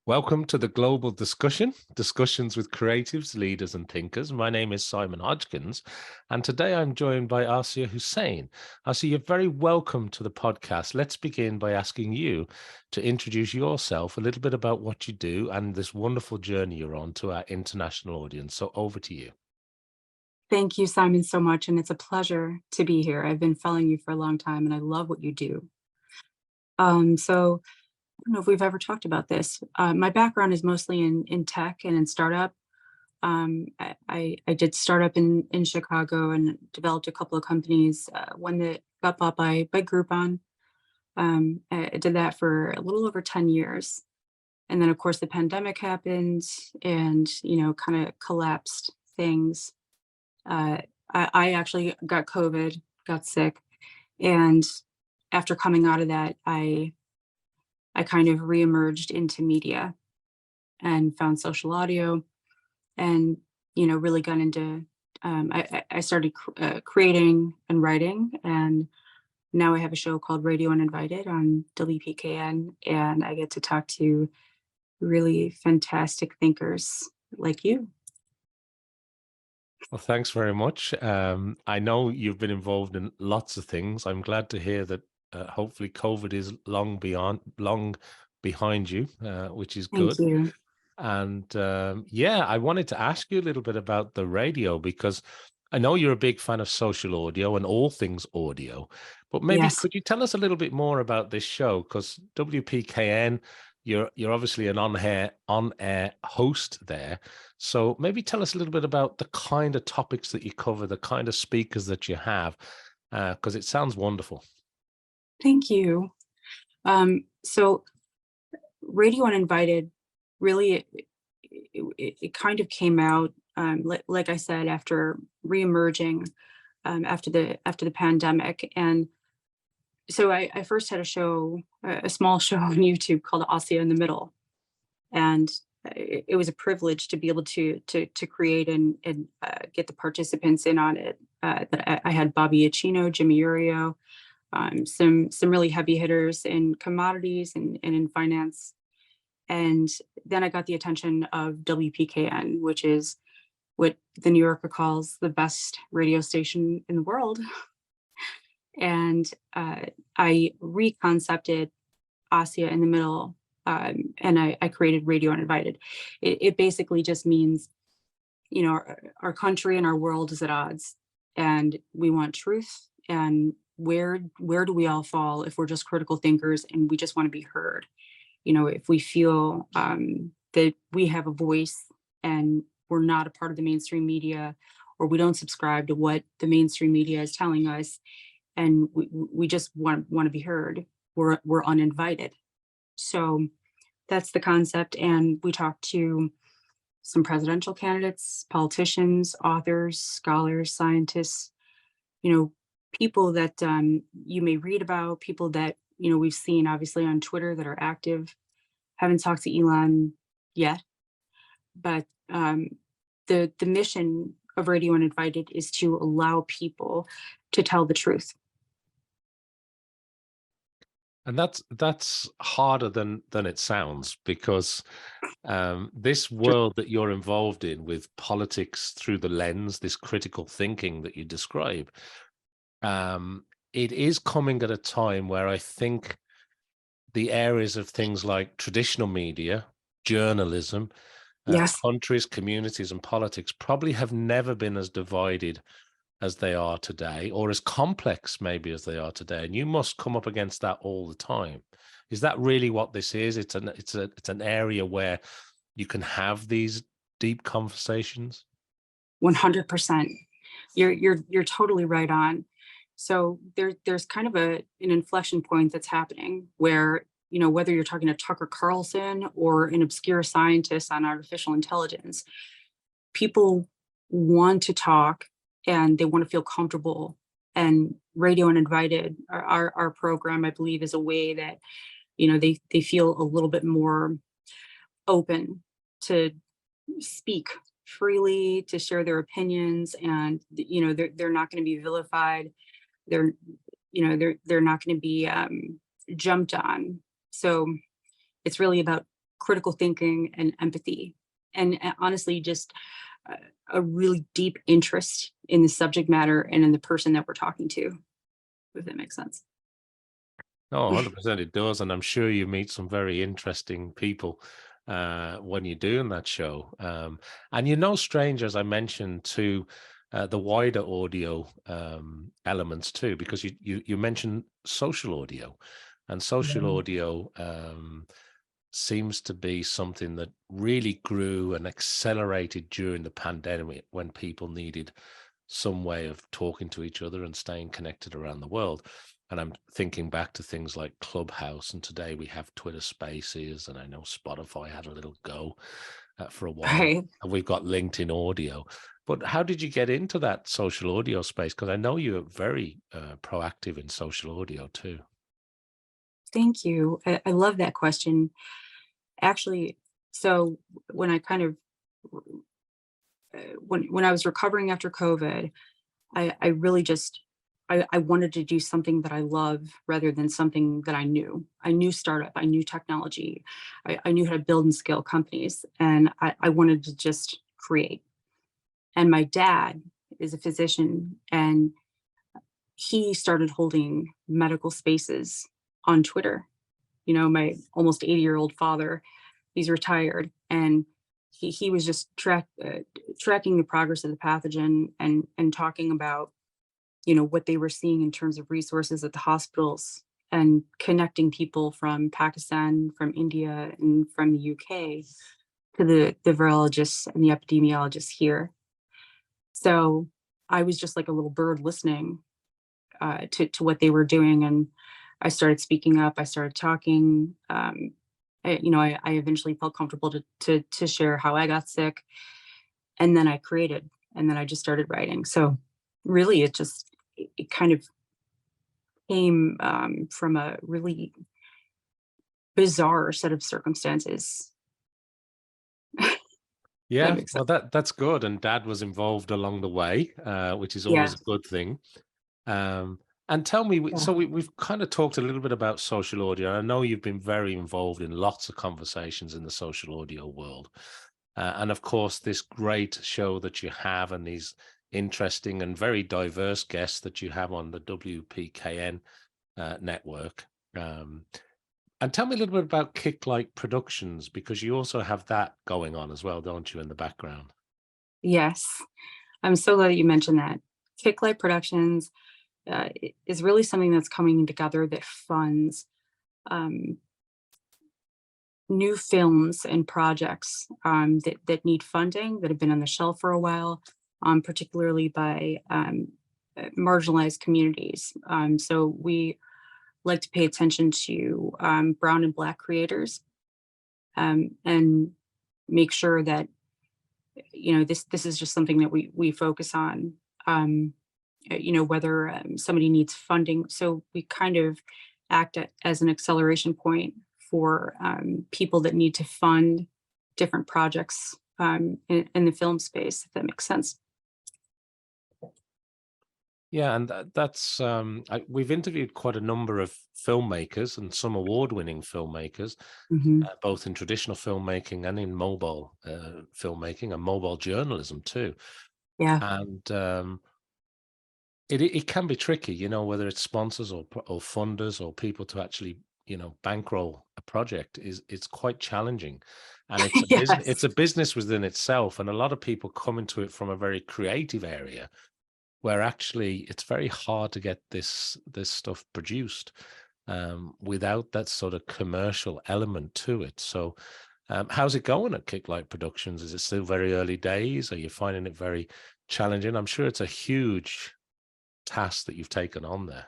Welcome to the Global Discussion, discussions with creatives, leaders and thinkers. My name is Simon Hodgkins, and today I'm joined by Aacia Hussain. Aacia, you're very welcome to the podcast. Let's begin by asking you to introduce yourself, a little bit about what you do and this wonderful journey you're on to our international audience. So over to you. Thank you, Simon, so much, and it's a pleasure to be here. I've been following you for a long time, and I love what you do. So I don't know if we've ever talked about this. My background is mostly in tech and in startup. I did startup in Chicago and developed a couple of companies. One that got bought by Groupon. I did that for a little over 10 years, and then of course the pandemic happened, and kind of collapsed things. I actually got COVID, got sick, and after coming out of that, I kind of reemerged into media and found social audio, and really got into. I started creating and writing, and now I have a show called Radio Uninvited on WPKN, and I get to talk to really fantastic thinkers like you. Well, thanks very much. I know you've been involved in lots of things. I'm glad to hear that hopefully COVID is long behind you, which is Thank good. you. And yeah, I wanted to ask you a little bit about the radio, because I know you're a big fan of social audio and all things audio, but maybe Yes. could you tell us a little bit more about this show? Because WPKN, you're obviously an on-air host there. So maybe tell us a little bit about the kind of topics that you cover, the kind of speakers that you have, because it sounds wonderful. Thank you. So Radio Uninvited really it kind of came out, like I said, after reemerging, after the pandemic. And so I first had a show, a small show on YouTube called Aacia in the Middle, and it was a privilege to be able to create and get the participants in on it. That I had Bobby Acino, Jimmy Urio, some really heavy hitters in commodities and in finance. And then I got the attention of WPKN, which is what the New Yorker calls the best radio station in the world. And I reconcepted Aacia in the Middle, and I created Radio Uninvited. It basically just means, our country and our world is at odds, and we want truth. And where do we all fall if we're just critical thinkers and we just want to be heard? If we feel that we have a voice and we're not a part of the mainstream media, or we don't subscribe to what the mainstream media is telling us, and we just want to be heard, we're uninvited. So that's the concept. And we talk to some presidential candidates, politicians, authors, scholars, scientists, people that you may read about, people that we've seen obviously on Twitter that are active. Haven't talked to Elon yet, but the mission of Radio Uninvited is to allow people to tell the truth. And that's harder than it sounds, because this world that you're involved in with politics through the lens, this critical thinking that you describe, it is coming at a time where I think the areas of things like traditional media, journalism, Yes. countries, communities, and politics probably have never been as divided as they are today, or as complex maybe as they are today. And you must come up against that all the time. Is that really what this is? It's an area where you can have these deep conversations? 100%. You're totally right on. So there's kind of an inflection point that's happening where, whether you're talking to Tucker Carlson or an obscure scientist on artificial intelligence, people want to talk and they want to feel comfortable. And Radio Uninvited, our program, I believe, is a way that, they feel a little bit more open to speak freely, to share their opinions, and they're not going to be vilified. They're they're not going to be jumped on. So it's really about critical thinking and empathy, and honestly, just a really deep interest in the subject matter and in the person that we're talking to, if that makes sense. Oh, 100% it does. And I'm sure you meet some very interesting people when you're doing that show. And you're no stranger, as I mentioned, to the wider audio elements too, because you mentioned social audio, and social audio seems to be something that really grew and accelerated during the pandemic, when people needed some way of talking to each other and staying connected around the world. And I'm thinking back to things like Clubhouse, and today we have Twitter Spaces, and I know Spotify had a little go for a while, Right. and we've got LinkedIn Audio. But how did you get into that social audio space? Because I know you're very proactive in social audio too. Thank you. I love that question. Actually, so when I kind of when I was recovering after COVID, I really just I wanted to do something that I love rather than something that I knew. I knew startup, I knew technology, I knew how to build and scale companies, and I wanted to just create. And my dad is a physician, and he started holding medical spaces on Twitter. You know, my almost 80-year-old father, he's retired, and he was just tracking the progress of the pathogen and talking about, you know, what they were seeing in terms of resources at the hospitals, and connecting people from Pakistan, from India, and from the UK to the virologists and the epidemiologists here. So I was just like a little bird listening to what they were doing, and I started speaking up. I started talking. I eventually felt comfortable to share how I got sick, and then I created, and then I just started writing. So really, it kind of came from a really bizarre set of circumstances. That Yeah, makes sense. well, that's good. And Dad was involved along the way, which is always Yeah. a good thing. And tell me, Yeah. so we've kind of talked a little bit about social audio. I know you've been very involved in lots of conversations in the social audio world. And of course, this great show that you have, and these interesting and very diverse guests that you have on the WPKN network. And tell me a little bit about Kicklight Productions, because you also have that going on as well, don't you, in the background? Yes. I'm so glad that you mentioned that. Kicklight Productions is really something that's coming together that funds um, new films and projects that need funding, that have been on the shelf for a while, particularly by marginalized communities. So we like to pay attention to brown and Black creators, and make sure that, you know, this is just something that we focus on. Whether somebody needs funding, so we kind of act as an acceleration point for people that need to fund different projects in the film space, if that makes sense. Yeah, and that's we've interviewed quite a number of filmmakers, and some award-winning filmmakers, Hmm. both in traditional filmmaking and in mobile filmmaking and mobile journalism too. Yeah. And it can be tricky, you know, whether it's sponsors or funders or people to actually, you know, bankroll a project. It's quite challenging, and it's a business. Yes. It's a business within itself, and a lot of people come into it from a very creative area, where actually it's very hard to get this stuff produced without that sort of commercial element to it. So how's it going at Kicklight Productions? Is it still very early days? Are you finding it very challenging? I'm sure it's a huge task that you've taken on there.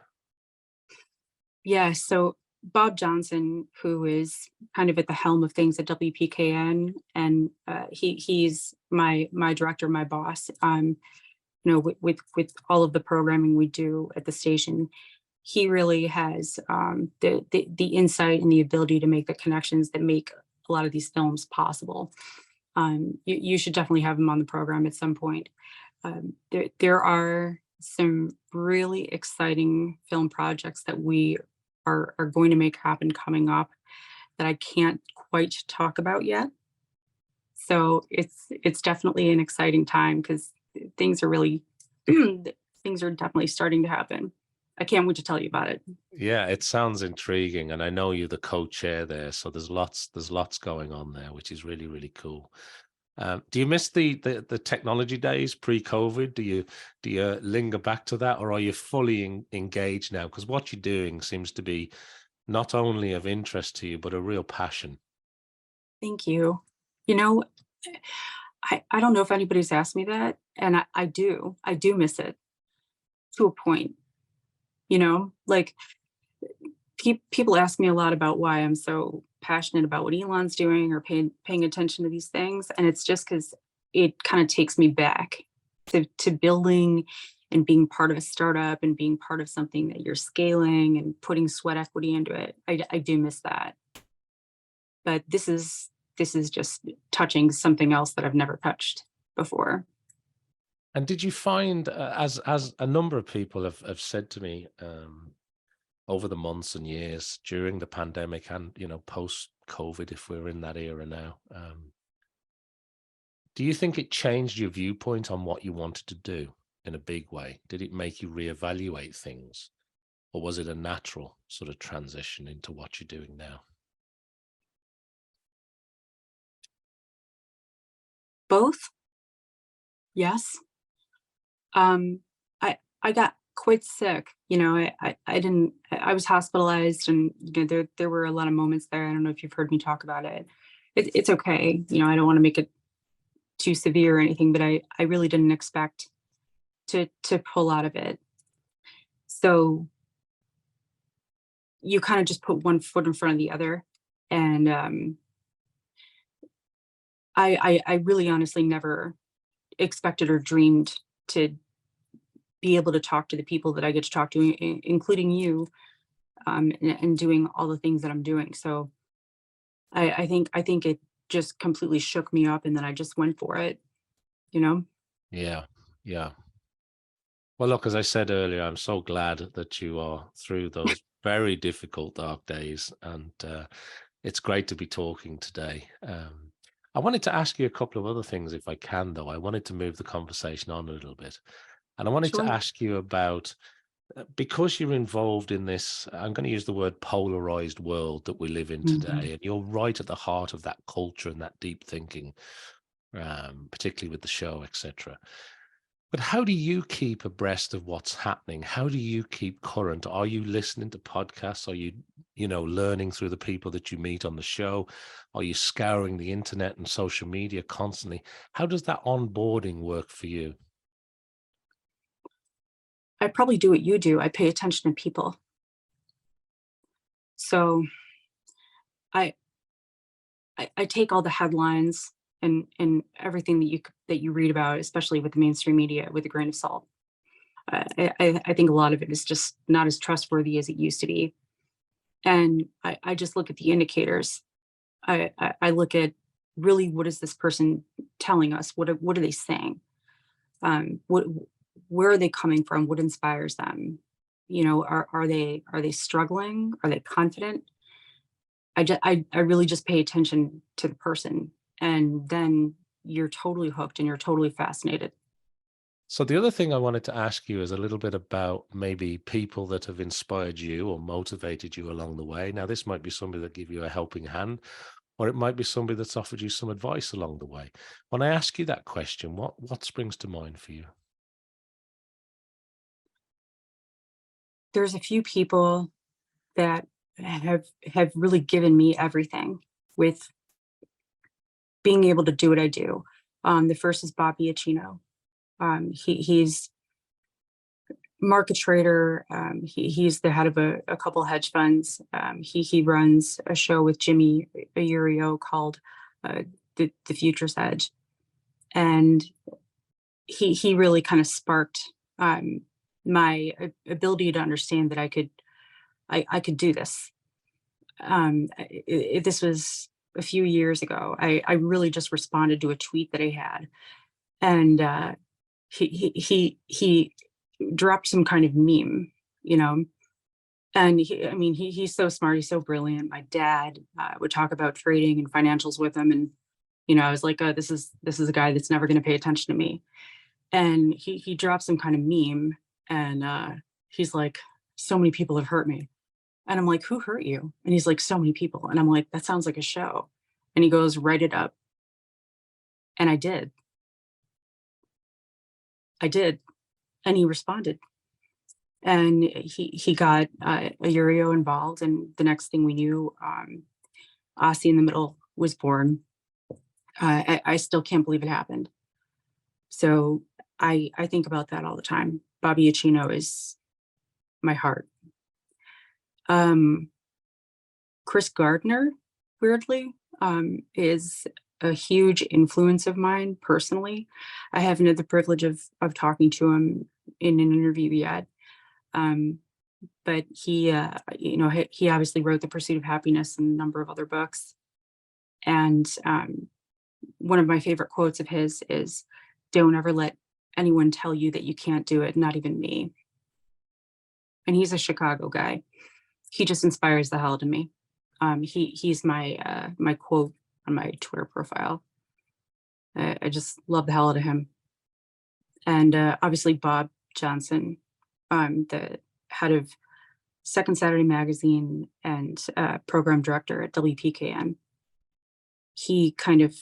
Yeah. So Bob Johnson, who is kind of at the helm of things at WPKN, and he's my director, my boss. With all of the programming we do at the station, he really has the insight and the ability to make the connections that make a lot of these films possible. You should definitely have him on the program at some point. There are some really exciting film projects that we are going to make happen coming up that I can't quite talk about yet. So it's definitely an exciting time because things are really things are definitely starting to happen. I can't wait to tell you about it. Yeah, it sounds intriguing, and I know you're the co-chair there, so there's lots going on there, which is really, really cool. Do you miss the technology days pre-COVID? Do you linger back to that, or are you fully engaged now? Because what you're doing seems to be not only of interest to you, but a real passion. Thank you. You know, I don't know if anybody's asked me that, and I do. I do miss it to a point, like people ask me a lot about why I'm so passionate about what Elon's doing or paying attention to these things. And it's just because it kind of takes me back to building and being part of a startup and being part of something that you're scaling and putting sweat equity into it. I do miss that. But this is just touching something else that I've never touched before. And did you find, as a number of people have said to me over the months and years during the pandemic and post COVID, if we're in that era now, do you think it changed your viewpoint on what you wanted to do in a big way? Did it make you reevaluate things, or was it a natural sort of transition into what you're doing now? Both, yes. I got quite sick. I was hospitalized, and there were a lot of moments there. I don't know if you've heard me talk about it. It's okay. I don't want to make it too severe or anything, but I really didn't expect to pull out of it. So you kind of just put one foot in front of the other. And I really honestly never expected or dreamed to be able to talk to the people that I get to talk to, including you, and doing all the things that I'm doing. So I think it just completely shook me up, and then I just went for it, Yeah. Well, look, as I said earlier, I'm so glad that you are through those very difficult, dark days, and it's great to be talking today. I wanted to ask you a couple of other things, if I can, though. I wanted to move the conversation on a little bit. And I wanted to Sure. ask you about, because you're involved in this, I'm going to use the word polarized world that we live in today, and you're right at the heart of that culture and that deep thinking, particularly with the show, etc. But how do you keep abreast of what's happening? How do you keep current? Are you listening to podcasts? Are you, learning through the people that you meet on the show? Are you scouring the internet and social media constantly? How does that onboarding work for you? I probably do what you do. I pay attention to people. So I take all the headlines and everything that you read about, especially with the mainstream media, with a grain of salt. I think a lot of it is just not as trustworthy as it used to be. And I just look at the indicators. I look at really, what is this person telling us? What are they saying? Where are they coming from? What inspires them? Are they struggling? Are they confident? I really just pay attention to the person, and then you're totally hooked and you're totally fascinated. So the other thing I wanted to ask you is a little bit about maybe people that have inspired you or motivated you along the way. Now, this might be somebody that give you a helping hand, or it might be somebody that's offered you some advice along the way. When I ask you that question, what springs to mind for you? There's a few people that have really given me everything with being able to do what I do. The first is Bobby Acino. He's market trader. He's the head of a couple hedge funds. He runs a show with Jimmy Iurio called the Future's Edge, and he really kind of sparked my ability to understand that I could do this. This was a few years ago. I really just responded to a tweet that I had, and he dropped some kind of meme, you know, And I mean, he's so smart. He's so brilliant. My dad would talk about trading and financials with him. And, I was like, this is a guy that's never going to pay attention to me. And he dropped some kind of meme, and he's like, so many people have hurt me. And I'm like, who hurt you? And he's like, so many people. And I'm like, that sounds like a show. And he goes, write it up. And I did. And he responded. And he got a Uriel involved. And the next thing we knew, Aacia in the Middle was born. I still can't believe it happened. So I think about that all the time. Bobby Acino is my heart. Chris Gardner, weirdly, is a huge influence of mine personally. I haven't had the privilege of talking to him in an interview yet. But he obviously wrote The Pursuit of Happiness and a number of other books. And one of my favorite quotes of his is, don't ever let anyone tell you that you can't do it, not even me. And he's a Chicago guy. He just inspires the hell out of me. He's my my quote on my Twitter profile. I just love the hell out of him. And obviously Bob Johnson, the head of Second Saturday Magazine and program director at WPKN. He kind of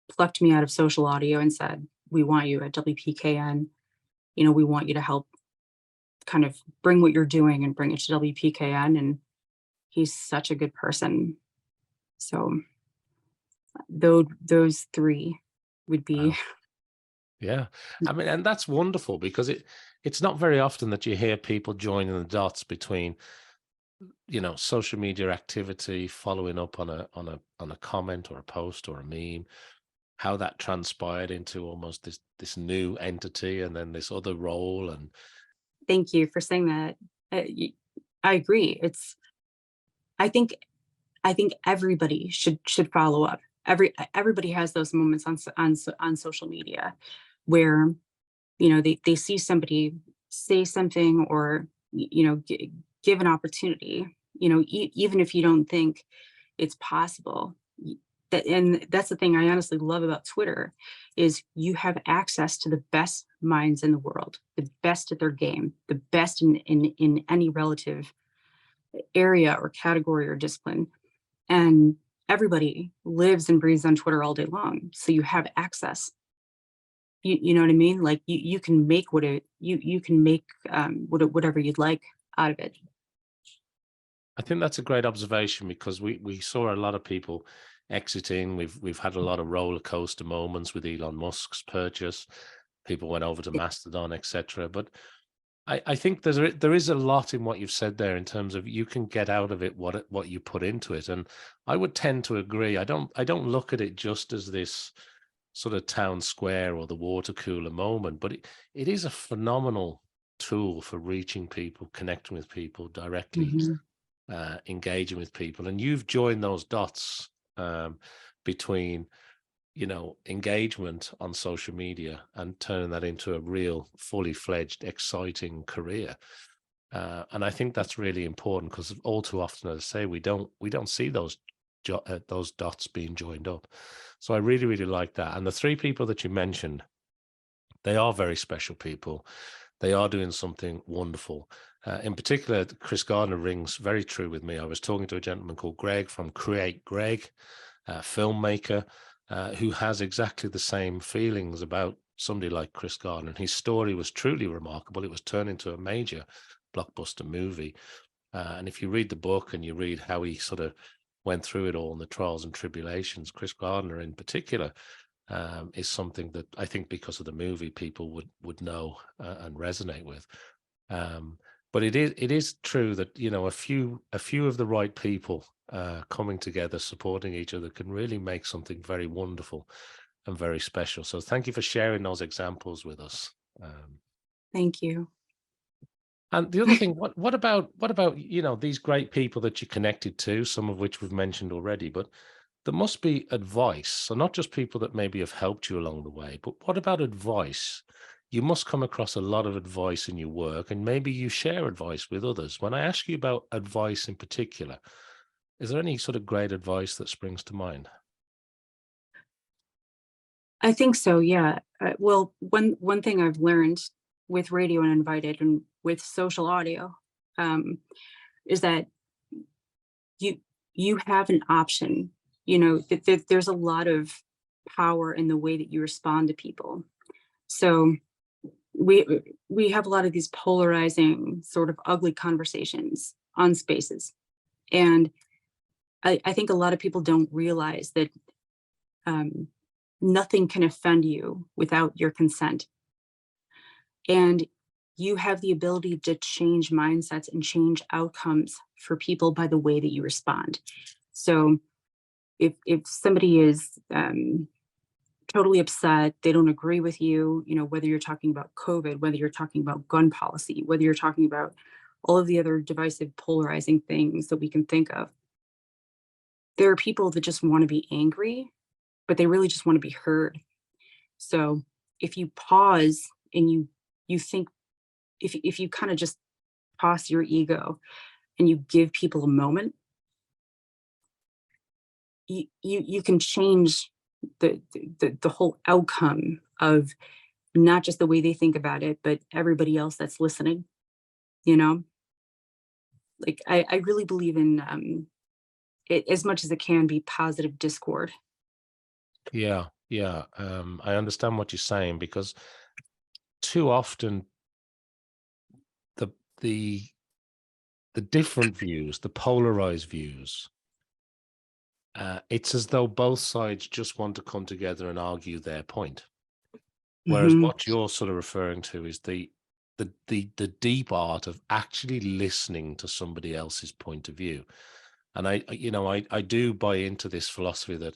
plucked me out of social audio and said, we want you at WPKN. We want you to help kind of bring what you're doing and bring it to WPKN. And he's such a good person. So those three would be. Wow. Yeah. I mean, and that's wonderful, because it's not very often that you hear people joining the dots between, social media activity, following up on a comment or a post or a meme, how that transpired into almost this new entity and then this other role. And thank you for saying that. I agree. I think everybody should follow up. Everybody has those moments on social media where they see somebody say something or give an opportunity, even if you don't think it's possible. And that's the thing I honestly love about Twitter, is you have access to the best minds in the world, the best at their game, the best in any relative area or category or discipline. And everybody lives and breathes on Twitter all day long. So you have access. You know what I mean? Like you can make you can make whatever you'd like out of it. I think that's a great observation, because we saw a lot of people exiting. We've had a lot of roller coaster moments with Elon Musk's purchase. People went over to Mastodon, etc. But I think there is a lot in what you've said there, in terms of you can get out of it what you put into it. And I would tend to agree. I don't look at it just as this sort of town square or the water cooler moment, but it is a phenomenal tool for reaching people, connecting with people directly, Mm-hmm. engaging with people. And you've joined those dots between engagement on social media and turning that into a real fully fledged exciting career. And I think that's really important, because all too often, as I say, we don't see those dots being joined up. So I really, really like that. And the three people that you mentioned, they are very special people. They are doing something wonderful. In particular, Chris Gardner rings very true with me. I was talking to a gentleman called Greg from Create Greg, a filmmaker, who has exactly the same feelings about somebody like Chris Gardner. And his story was truly remarkable. It was turned into a major blockbuster movie. And if you read the book and you read how he sort of went through it all and the trials and tribulations, Chris Gardner in particular, is something that I think, because of the movie, people would know and resonate with. But it is true that a few of the right people coming together, supporting each other, can really make something very wonderful and very special. So thank you for sharing those examples with us. Thank you. And the other thing, what about these great people that you connected to, some of which we've mentioned already, but there must be advice. So not just people that maybe have helped you along the way, but what about advice you must come across a lot of advice in your work, and maybe you share advice with others. When I ask you about advice in particular, is there any sort of great advice that springs to mind? I think so, yeah. Well, one thing I've learned with Radio Uninvited and with social audio, um, is that you you have an option. There's a lot of power in the way that you respond to people. So we we have a lot of these polarizing, sort of ugly conversations on spaces, and I think a lot of people don't realize that um, nothing can offend you without your consent. And you have the ability to change mindsets and change outcomes for people by the way that you respond. So if somebody is totally upset, they don't agree with you, whether you're talking about COVID, whether you're talking about gun policy, whether you're talking about all of the other divisive, polarizing things that we can think of, there are people that just want to be angry, but they really just want to be heard. So if you pause and you think, if you kind of just toss your ego and you give people a moment, you can change the whole outcome of not just the way they think about it, but everybody else that's listening. You know, like I really believe in it as much as it can be positive discord. Yeah, yeah. I understand what you're saying, because too often the the the different views, the polarized views, it's as though both sides just want to come together and argue their point. Whereas Hmm. what you're sort of referring to is the deep art of actually listening to somebody else's point of view. And I do buy into this philosophy that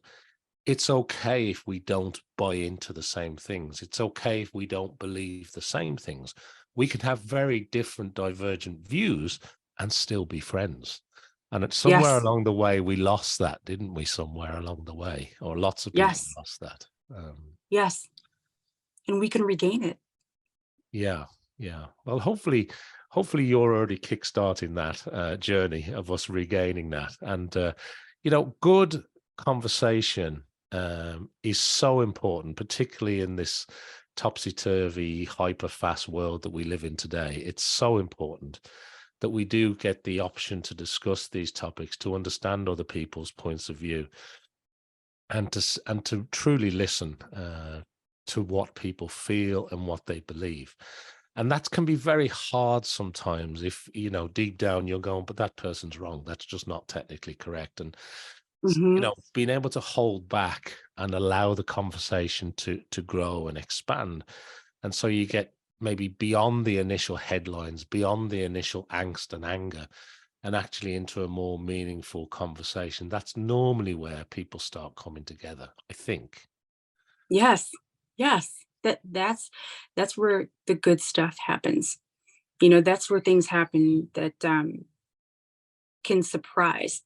it's okay if we don't buy into the same things. It's okay if we don't believe the same things. We can have very different, divergent views and still be friends. And it's somewhere Yes, along the way we lost that, didn't we? Somewhere along the way, or lots of people yes, lost that. yes, and we can regain it. Yeah, yeah. Well, hopefully you're already kickstarting that journey of us regaining that. And good conversation is so important, particularly in this topsy-turvy, hyper-fast world that we live in today. It's so important that we do get the option to discuss these topics, to understand other people's points of view, and to truly listen to what people feel and what they believe. And that can be very hard sometimes if, deep down you're going, but that person's wrong. That's just not technically correct. And, Hmm. being able to hold back and allow the conversation to grow and expand. And so you get maybe beyond the initial headlines, beyond the initial angst and anger, and actually into a more meaningful conversation. That's normally where people start coming together, I think. Yes, yes. That's where the good stuff happens. That's where things happen that can surprise.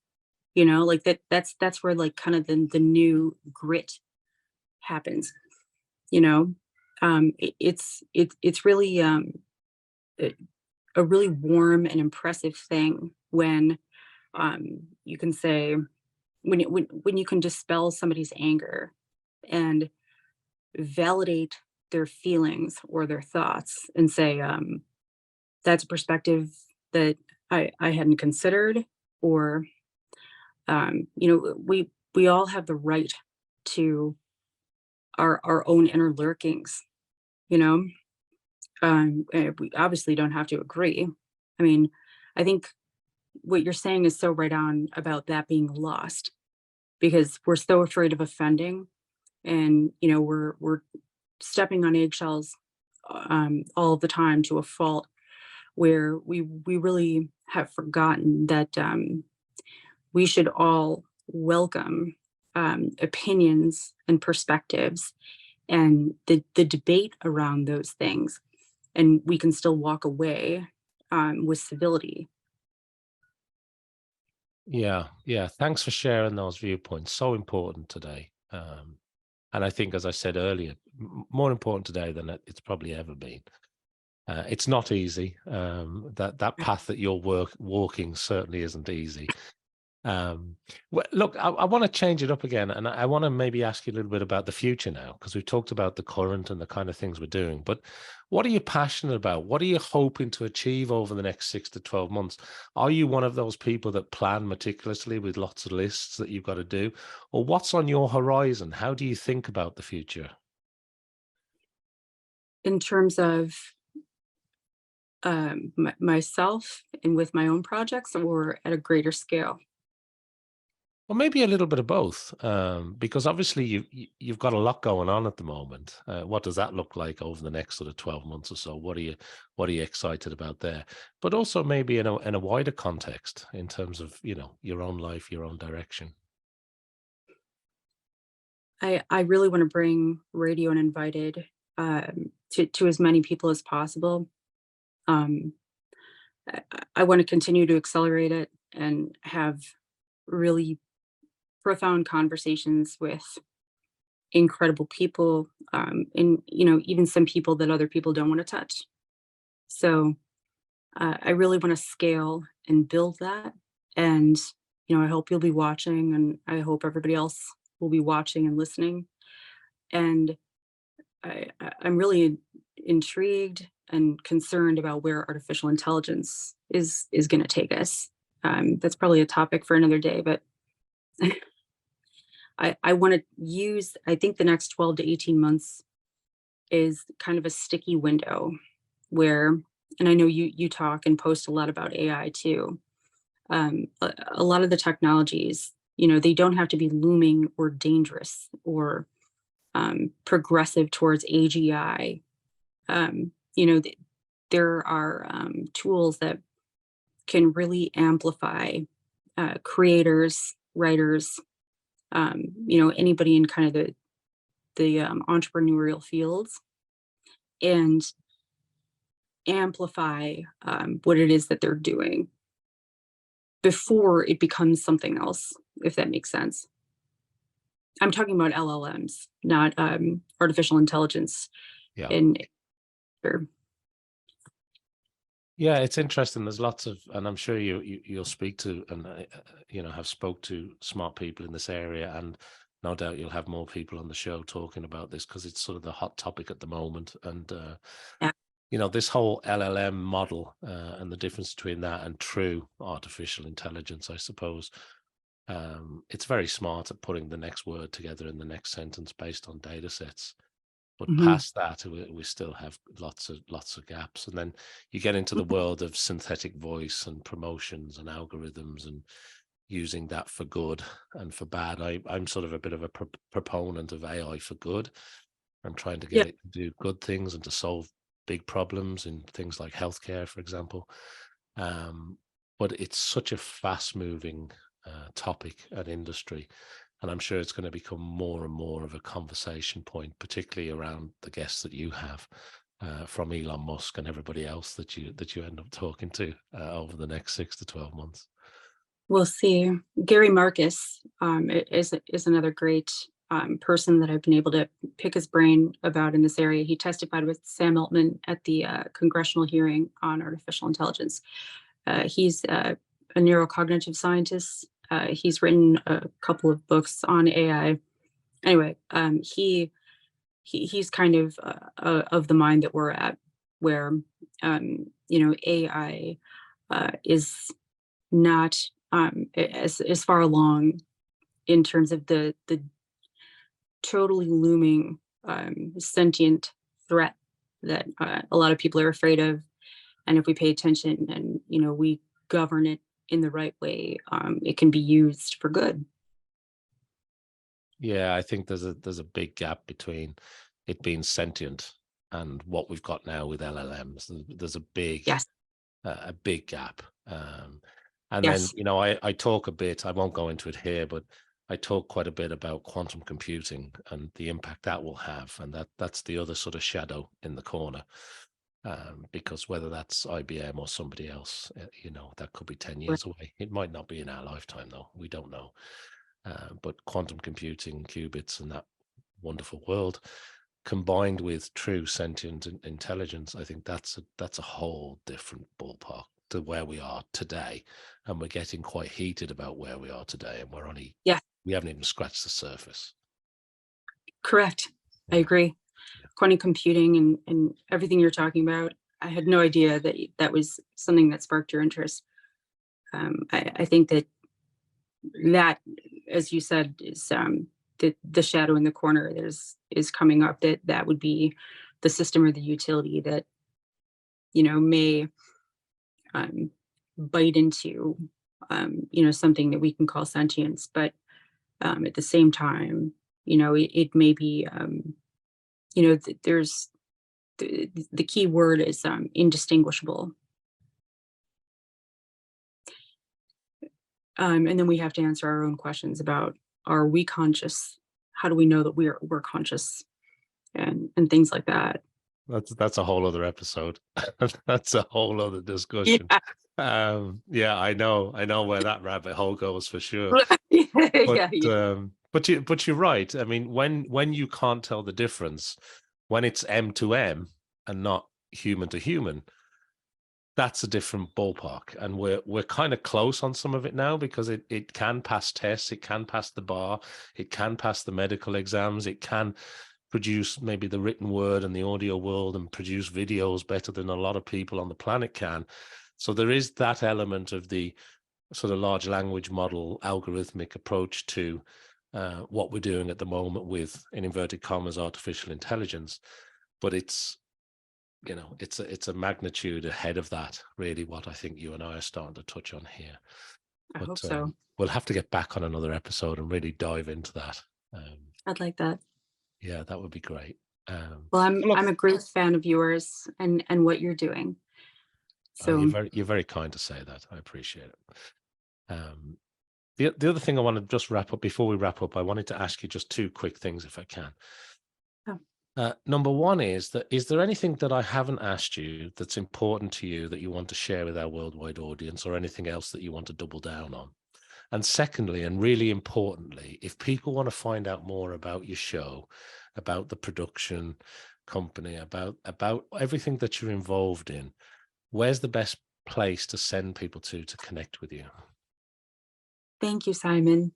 Like that's where like kind of the new grit happens. You know, it's really a, a really warm and impressive thing when you can say when you can dispel somebody's anger and validate their feelings or their thoughts and say, that's a perspective that I hadn't considered, or we all have the right to our own inner lurkings, you know. We obviously don't have to agree. I mean, I think what you're saying is so right on about that being lost, because we're so afraid of offending, and we're stepping on eggshells all the time to a fault, where we really have forgotten that we should all welcome opinions and perspectives and the debate around those things, and we can still walk away with civility. Yeah, yeah. Thanks for sharing those viewpoints. So important today. And I think, as I said earlier, more important today than it's probably ever been. It's not easy. That path that you're walking certainly isn't easy. Look, I want to change it up again, and I want to maybe ask you a little bit about the future now, because we've talked about the current and the kind of things we're doing. But what are you passionate about? What are you hoping to achieve over the next 6 to 12 months? Are you one of those people that plan meticulously with lots of lists that you've got to do? Or what's on your horizon? How do you think about the future? In terms of myself and with my own projects, or at a greater scale? Well, maybe a little bit of both, because obviously you've got a lot going on at the moment. What does that look like over the next sort of 12 months or so? What are you excited about there? But also maybe in a wider context in terms of your own life, your own direction. I really want to bring Radio Uninvited to as many people as possible. Um, I want to continue to accelerate it and have really profound conversations with incredible people, and even some people that other people don't want to touch. So I really want to scale and build that, and I hope you'll be watching, and I hope everybody else will be watching and listening. And I'm really intrigued and concerned about where artificial intelligence is going to take us. That's probably a topic for another day, but I want to use, I think the next 12 to 18 months is kind of a sticky window where, and I know you talk and post a lot about AI too. A lot of the technologies, they don't have to be looming or dangerous or progressive towards AGI. Um, you know, th- there are tools that can really amplify creators, writers, anybody in kind of the entrepreneurial fields, and amplify what it is that they're doing before it becomes something else, if that makes sense. I'm talking about LLMs, not artificial intelligence. Yeah. And sure. Yeah, it's interesting. There's lots of, and I'm sure you'll speak to, and have spoke to smart people in this area, and no doubt you'll have more people on the show talking about this because it's sort of the hot topic at the moment. And Yeah. this whole LLM model and the difference between that and true artificial intelligence, I suppose. It's very smart at putting the next word together in the next sentence based on data sets. But Mhm. past that, we still have lots of gaps. And then you get into the world of synthetic voice and promotions and algorithms and using that for good and for bad. I'm sort of a bit of a proponent of AI for good. I'm trying to Yeah. get it to do good things and to solve big problems in things like healthcare, for example. But it's such a fast-moving topic and industry, and I'm sure it's going to become more and more of a conversation point, particularly around the guests that you have from Elon Musk and everybody else that you end up talking to over the next 6 to 12 months. We'll see. Gary Marcus is another great person that I've been able to pick his brain about in this area. He testified with Sam Altman at the congressional hearing on artificial intelligence. He's a neurocognitive scientist. He's written a couple of books on AI. Anyway, he's kind of the mind that we're at, where AI is not as far along in terms of the totally looming sentient threat that a lot of people are afraid of. And if we pay attention and we govern it in the right way, it can be used for good. Yeah, I think there's a big gap between it being sentient and what we've got now with LLMs. There's Yes. a big gap. And then, Yes. I talk a bit, I won't go into it here, but I talk quite a bit about quantum computing and the impact that will have. And that's the other sort of shadow in the corner. Because whether that's IBM or somebody else, that could be 10 Right. years away. It might not be in our lifetime, though. We don't know. But quantum computing, qubits, and wonderful world, combined with true sentient intelligence, I think that's a whole different ballpark to where we are today. And we're getting quite heated about where we are today, and Yeah, we haven't even scratched the surface. correct. I Yeah. agree. Yeah. Quantum computing and everything you're talking about, I had no idea that that was something that sparked your interest. I think that, as you said, is the shadow in the corner that is coming up. That would be the system or the utility that may bite into something that we can call sentience, but at the same time, it may be there's the key word is indistinguishable. And then we have to answer our own questions about, are we conscious? How do we know that we're conscious, and things like that. That's a whole other episode. That's a whole other discussion. Yeah. Yeah, I know where that rabbit hole goes for sure. Yeah, But you're right. I mean, when you can't tell the difference, when it's M to M and not human to human, that's a different ballpark. And we're kind of close on some of it now, because it can pass tests, it can pass the bar, it can pass the medical exams, it can produce maybe the written word and the audio world, and produce videos better than a lot of people on the planet can. So there is that element of the sort of large language model algorithmic approach to what we're doing at the moment with, in inverted commas, artificial intelligence. But it's it's a magnitude ahead of that, really, what I think you and I are starting to touch on here. I But hope so. we'll have to get back on another episode and really dive into that. I'd like that. Yeah, that would be great. Well, Look, I'm a great fan of yours and what you're doing. So you're very kind to say that. I appreciate it. The other thing I want to just wrap up, before we wrap up, I wanted to ask you just two quick things, if I can. Number one is there anything that I haven't asked you that's important to you that you want to share with our worldwide audience, or anything else that you want to double down on? And secondly, and really importantly, if people want to find out more about your show, about the production company, about everything that you're involved in, where's the best place to send people to connect with you? thank you, Simon.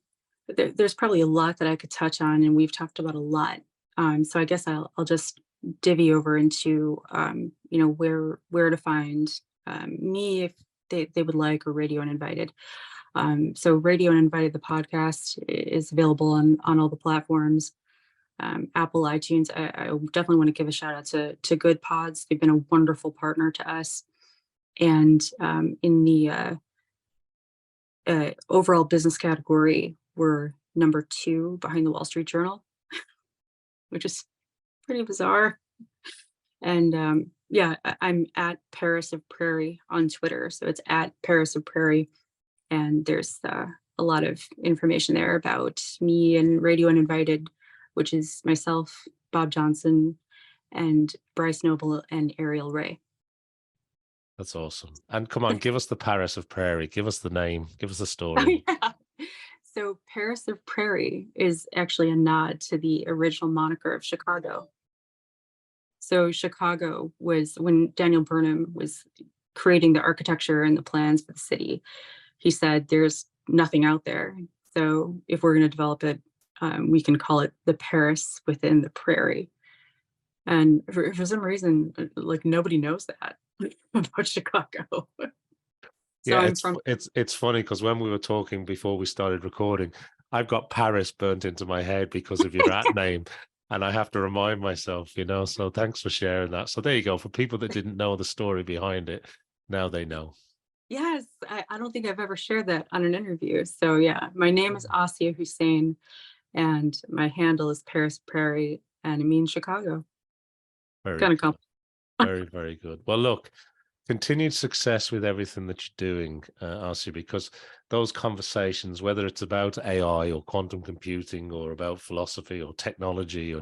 There's probably a lot that I could touch on, and we've talked about a lot. So I guess I'll just divvy over into where to find me if they would like, or Radio Uninvited. So Radio Uninvited, the podcast, is available on all the platforms. Apple, iTunes. I definitely want to give a shout out to Good Pods. They've been a wonderful partner to us. And in the overall business category, we're number 2 behind the Wall Street Journal, which is pretty bizarre. And I'm at Paris of Prairie on Twitter. So it's at Paris of Prairie. And there's a lot of information there about me and Radio Uninvited, which is myself, Bob Johnson, and Bryce Noble and Ariel Ray. That's awesome. And come on, give us the Paris of Prairie. Give us the name. Give us the story. Oh, yeah. So Paris of Prairie is actually a nod to the original moniker of Chicago. So Chicago was, when Daniel Burnham was creating the architecture and the plans for the city, he said, there's nothing out there. So if we're going to develop it, we can call it the Paris within the prairie. And for some reason, like, nobody knows that about Chicago. So Yeah, I'm it's funny, because when we were talking before we started recording, I've got Paris burnt into my head because of your at name, and I have to remind myself, so thanks for sharing that. So there you go. For people that didn't know the story behind it, now they know. Yes, I don't think I've ever shared that on an interview. So yeah, my name is Aacia Hussain, and my handle is Paris Prairie, and it means Chicago. Very Kind of good. Very, very good. Well, look, continued success with everything that you're doing, Aacia, because those conversations, whether it's about AI or quantum computing, or about philosophy or technology,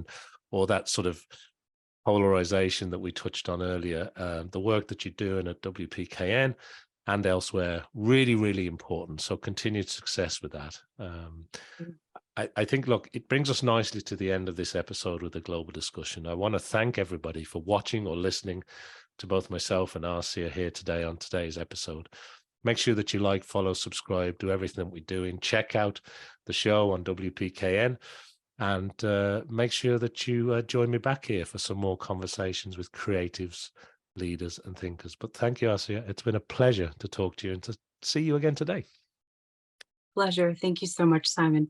or that sort of polarization that we touched on earlier, the work that you're doing at WPKN and elsewhere, really, really important. So continued success with that. I think, look, it brings us nicely to the end of this episode with the global discussion. I want to thank everybody for watching or listening to both myself and Aacia here today on today's episode. Make sure that you like, follow, subscribe, do everything that we're doing. Check out the show on WPKN, and make sure that you join me back here for some more conversations with creatives, leaders, and thinkers. But thank you, Aacia. It's been a pleasure to talk to you and to see you again today. Pleasure. Thank you so much, Simon.